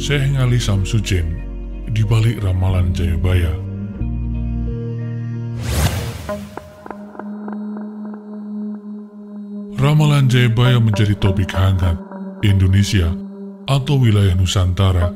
Syekh Ngali Samsudin di balik ramalan Jayabaya. Ramalan Jayabaya menjadi topik hangat. Indonesia atau wilayah Nusantara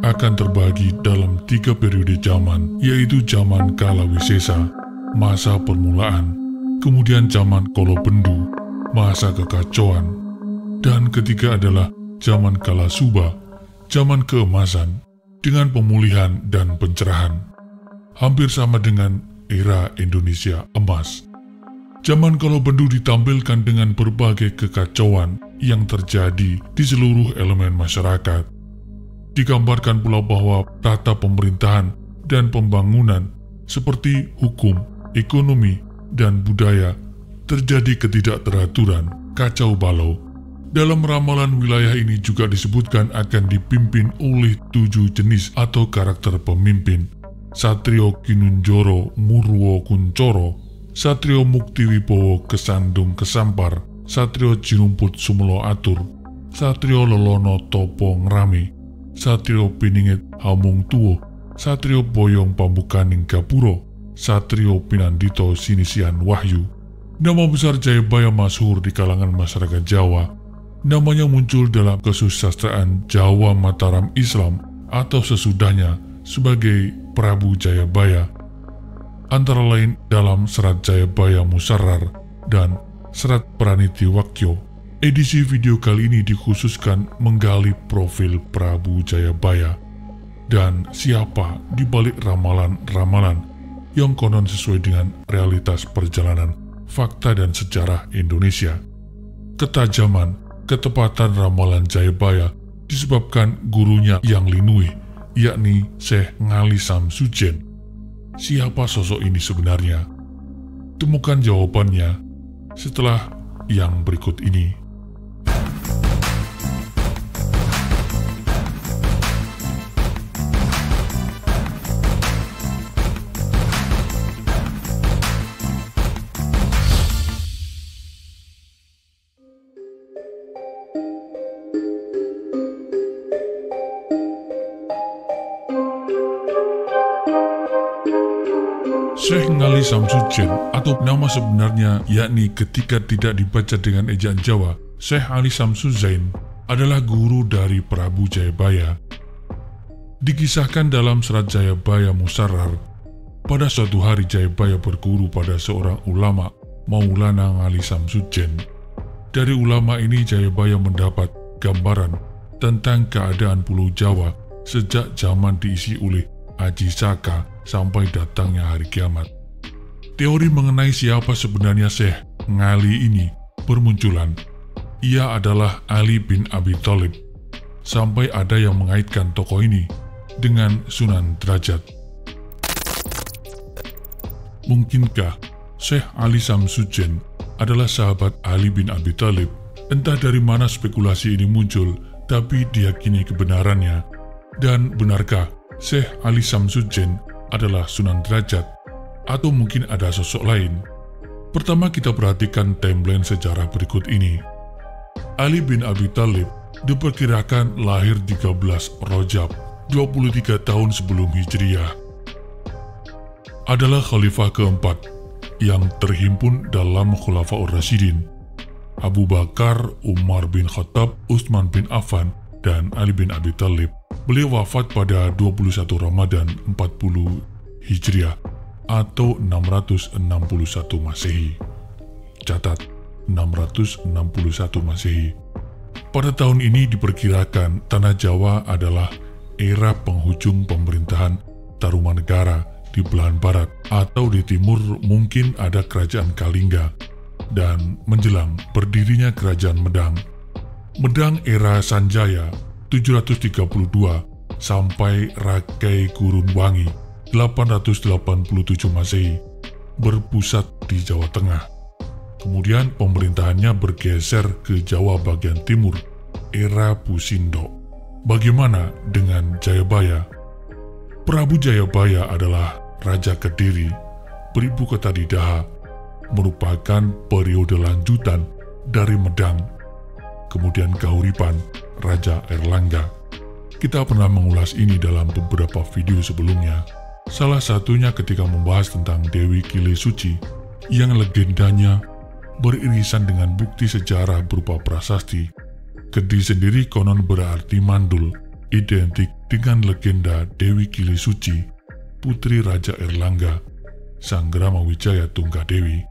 akan terbagi dalam 3 periode zaman, yaitu zaman Kala Wisesa, masa permulaan, kemudian zaman Kolobendu, masa kekacauan, dan ketiga adalah zaman Kala Suba, zaman keemasan, dengan pemulihan dan pencerahan. Hampir sama dengan era Indonesia emas. Zaman Kolobendu ditampilkan dengan berbagai kekacauan yang terjadi di seluruh elemen masyarakat. Digambarkan pula bahwa tata pemerintahan dan pembangunan seperti hukum, ekonomi, dan budaya terjadi ketidakteraturan, kacau balau. Dalam ramalan wilayah ini juga disebutkan akan dipimpin oleh 7 jenis atau karakter pemimpin: Satrio Kinunjoro Murwo Kuncoro, Satrio Mukti Wibowo Kesandung Kesampar, Satrio Jinumput Sumelo Atur, Satrio Lelono Topo Ngrami, Satrio Piningit Hamung Tuwo, Satrio Boyong Pambukaning Gapuro, Satrio Pinandito Sinisian Wahyu. Nama besar Jayabaya masyhur di kalangan masyarakat Jawa. Namanya muncul dalam kesusastraan Jawa Mataram Islam atau sesudahnya sebagai Prabu Jayabaya, antara lain dalam Serat Jayabaya Musarrar dan Serat Pranitiwakyo. Edisi video kali ini dikhususkan menggali profil Prabu Jayabaya dan siapa di balik ramalan-ramalan yang konon sesuai dengan realitas perjalanan, fakta dan sejarah Indonesia. Ketajaman, ketepatan ramalan Jayabaya disebabkan gurunya yang linui, yakni Syekh Ngali Samsudin. Siapa sosok ini sebenarnya? Temukan jawabannya setelah yang berikut ini. Syekh Ngali Samsudin atau nama sebenarnya yakni ketika tidak dibaca dengan ejaan Jawa, Syekh Ngali Samsudin adalah guru dari Prabu Jayabaya. Dikisahkan dalam Serat Jayabaya Musarrar, pada suatu hari Jayabaya berguru pada seorang ulama, Maulana Ngali Samsudin. Dari ulama ini Jayabaya mendapat gambaran tentang keadaan Pulau Jawa sejak zaman diisi oleh Aji Saka sampai datangnya hari kiamat. Teori mengenai siapa sebenarnya Syekh Ngali ini bermunculan. Ia adalah Ali bin Abi Thalib. Sampai ada yang mengaitkan tokoh ini dengan Sunan Derajat. Mungkinkah Syekh Ali Samsudin adalah sahabat Ali bin Abi Thalib? Entah dari mana spekulasi ini muncul, tapi diyakini kebenarannya. Dan benarkah Syekh Ali Samsudin adalah Sunan Derajat, atau mungkin ada sosok lain? Pertama kita perhatikan timeline sejarah berikut ini. Ali bin Abi Thalib diperkirakan lahir 13 Rajab, 23 tahun sebelum Hijriah. Adalah khalifah keempat yang terhimpun dalam Khulafaur Rasyidin, Abu Bakar, Umar bin Khattab, Utsman bin Affan, dan Ali bin Abi Thalib. Beliau wafat pada 21 Ramadan 40 Hijriah atau 661 Masehi. Catat, 661 Masehi. Pada tahun ini diperkirakan Tanah Jawa adalah era penghujung pemerintahan Tarumanegara di belahan barat, atau di timur mungkin ada Kerajaan Kalingga, dan menjelang berdirinya Kerajaan Medang. Medang era Sanjaya 732 sampai Rakai Gurun Wangi 887 Masehi berpusat di Jawa Tengah. Kemudian pemerintahannya bergeser ke Jawa bagian timur, era Pusindo. Bagaimana dengan Jayabaya? Prabu Jayabaya adalah Raja Kediri, beribu kota di Daha, merupakan periode lanjutan dari Medang, kemudian Kahuripan, Raja Erlangga. Kita pernah mengulas ini dalam beberapa video sebelumnya. Salah satunya ketika membahas tentang Dewi Kile Suci yang legendanya beririsan dengan bukti sejarah berupa prasasti. Kedi sendiri konon berarti mandul, identik dengan legenda Dewi Kile Suci, putri Raja Erlangga, Sanggrama Wijaya Tunggadewi.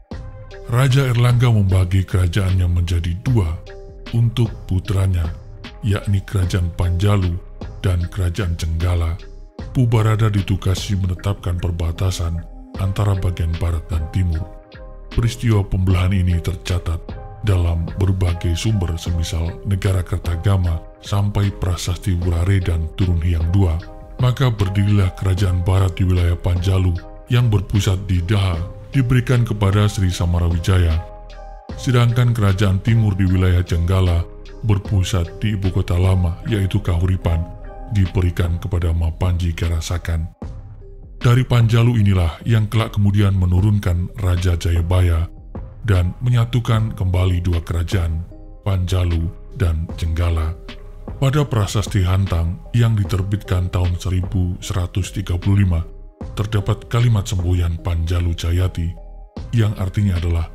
Raja Erlangga membagi kerajaannya menjadi dua untuk putranya, yakni Kerajaan Panjalu dan Kerajaan Cenggala. Pubarada ditugasi menetapkan perbatasan antara bagian barat dan timur. Peristiwa pembelahan ini tercatat dalam berbagai sumber semisal Negara Kertagama sampai Prasasti Wurare dan Turun Hyang II. Maka berdirilah kerajaan barat di wilayah Panjalu yang berpusat di Daha diberikan kepada Sri Samarawijaya. Sedangkan kerajaan timur di wilayah Cenggala berpusat di ibu kota lama yaitu Kahuripan diberikan kepada Mapanji Kerasakan. Dari Panjalu inilah yang kelak kemudian menurunkan Raja Jayabaya dan menyatukan kembali dua kerajaan, Panjalu dan Cenggala. Pada Prasasti Hantang yang diterbitkan tahun 1135, terdapat kalimat semboyan Panjalu Jayati yang artinya adalah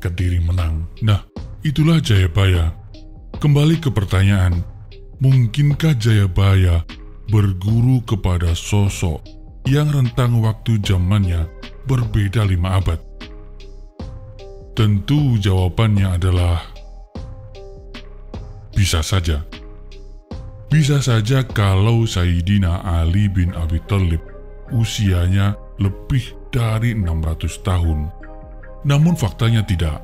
Kediri menang. Nah, itulah Jayabaya. Kembali ke pertanyaan, mungkinkah Jayabaya berguru kepada sosok yang rentang waktu zamannya berbeda 5 abad? Tentu jawabannya adalah bisa saja. Bisa saja kalau Sayyidina Ali bin Abi Thalib usianya lebih dari 600 tahun. Namun faktanya tidak.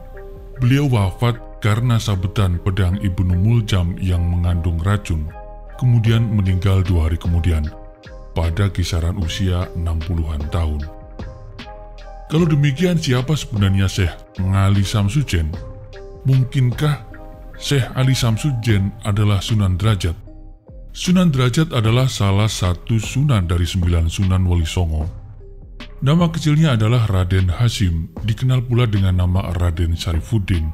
Beliau wafat karena sabetan pedang Ibnu Muljam yang mengandung racun, kemudian meninggal 2 hari kemudian, pada kisaran usia 60-an tahun. Kalau demikian, siapa sebenarnya Syekh Ali Samsudin? Mungkinkah Syekh Ali Samsudin adalah Sunan Derajat? Sunan Derajat adalah salah satu sunan dari 9 Sunan Wali Songo. Nama kecilnya adalah Raden Hasyim, dikenal pula dengan nama Raden Syarifuddin,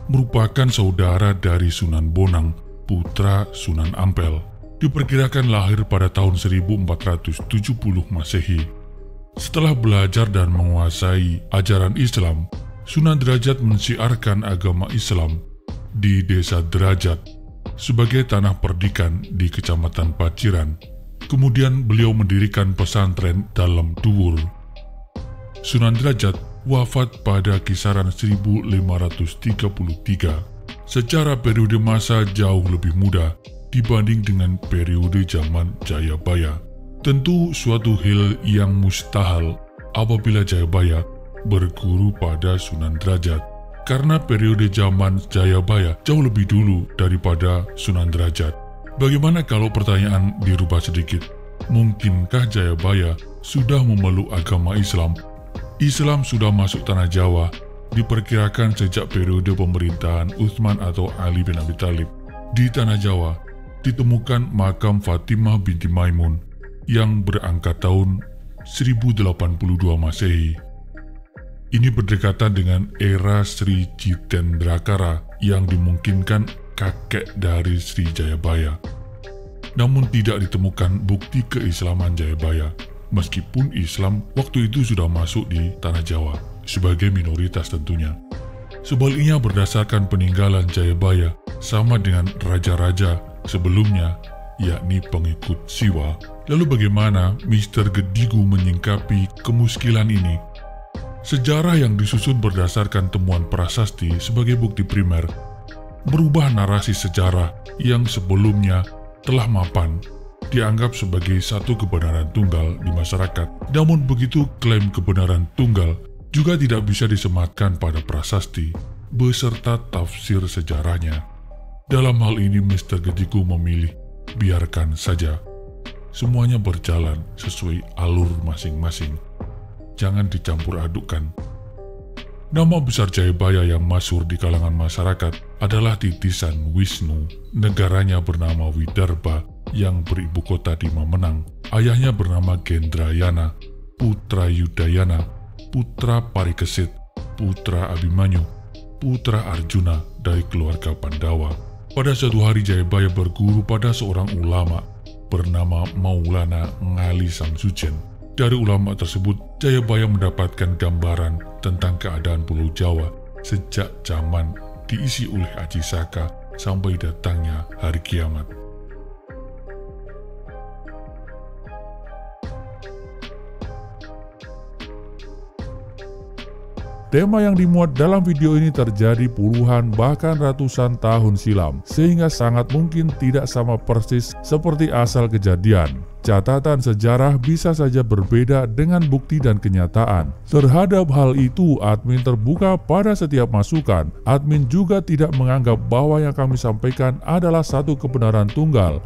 merupakan saudara dari Sunan Bonang, putra Sunan Ampel. Diperkirakan lahir pada tahun 1470 Masehi. Setelah belajar dan menguasai ajaran Islam, Sunan Derajat mensiarkan agama Islam di Desa Derajat sebagai tanah perdikan di Kecamatan Paciran. Kemudian beliau mendirikan pesantren dalam Duwur. Sunan Derajat wafat pada kisaran 1533. Secara periode masa jauh lebih muda dibanding dengan periode zaman Jayabaya. Tentu suatu hal yang mustahil apabila Jayabaya berguru pada Sunan Derajat, karena periode zaman Jayabaya jauh lebih dulu daripada Sunan Derajat. Bagaimana kalau pertanyaan dirubah sedikit? Mungkinkah Jayabaya sudah memeluk agama Islam? Islam sudah masuk tanah Jawa, diperkirakan sejak periode pemerintahan Utsman atau Ali bin Abi Thalib. Di tanah Jawa ditemukan makam Fatimah binti Maimun yang berangka tahun 1082 Masehi. Ini berdekatan dengan era Sri Jitendrakara yang dimungkinkan kakek dari Sri Jayabaya. Namun tidak ditemukan bukti keislaman Jayabaya, meskipun Islam waktu itu sudah masuk di tanah Jawa, sebagai minoritas tentunya. Sebaliknya berdasarkan peninggalan Jayabaya sama dengan raja-raja sebelumnya, yakni pengikut Siwa. Lalu bagaimana Mr. Gedigu menyingkapi kemuskilan ini? Sejarah yang disusun berdasarkan temuan prasasti sebagai bukti primer merubah narasi sejarah yang sebelumnya telah mapan, dianggap sebagai satu kebenaran tunggal di masyarakat. Namun begitu klaim kebenaran tunggal juga tidak bisa disematkan pada prasasti beserta tafsir sejarahnya. Dalam hal ini Mr. Gedigu memilih biarkan saja semuanya berjalan sesuai alur masing-masing. Jangan dicampur adukkan. Nama besar Jayabaya yang masyhur di kalangan masyarakat adalah titisan Wisnu. Negaranya bernama Widarba yang beribu kota di Mamenang. Ayahnya bernama Gendrayana, putra Yudayana, putra Parikesit, putra Abimanyu, putra Arjuna dari keluarga Pandawa. Pada suatu hari Jayabaya berguru pada seorang ulama bernama Maulana Ngali Samsudin. Dari ulama tersebut, Jayabaya mendapatkan gambaran tentang keadaan Pulau Jawa sejak zaman diisi oleh Aji Saka sampai datangnya hari kiamat. Tema yang dimuat dalam video ini terjadi puluhan bahkan ratusan tahun silam, sehingga sangat mungkin tidak sama persis seperti asal kejadian. Catatan sejarah bisa saja berbeda dengan bukti dan kenyataan. Terhadap hal itu, admin terbuka pada setiap masukan. Admin juga tidak menganggap bahwa yang kami sampaikan adalah satu kebenaran tunggal.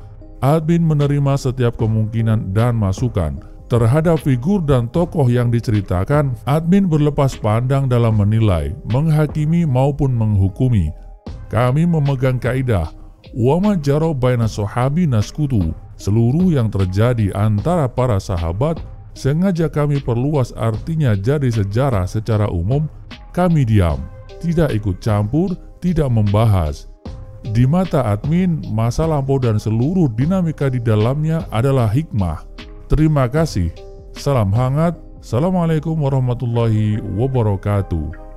Admin menerima setiap kemungkinan dan masukan. Terhadap figur dan tokoh yang diceritakan, admin berlepas pandang dalam menilai, menghakimi maupun menghukumi. Kami memegang kaidah, wa ma jara baina sahabi naskutu. Seluruh yang terjadi antara para sahabat sengaja kami perluas artinya jadi sejarah secara umum. Kami diam, tidak ikut campur, tidak membahas. Di mata admin, masa lampau dan seluruh dinamika di dalamnya adalah hikmah. Terima kasih. Salam hangat. Assalamualaikum warahmatullahi wabarakatuh.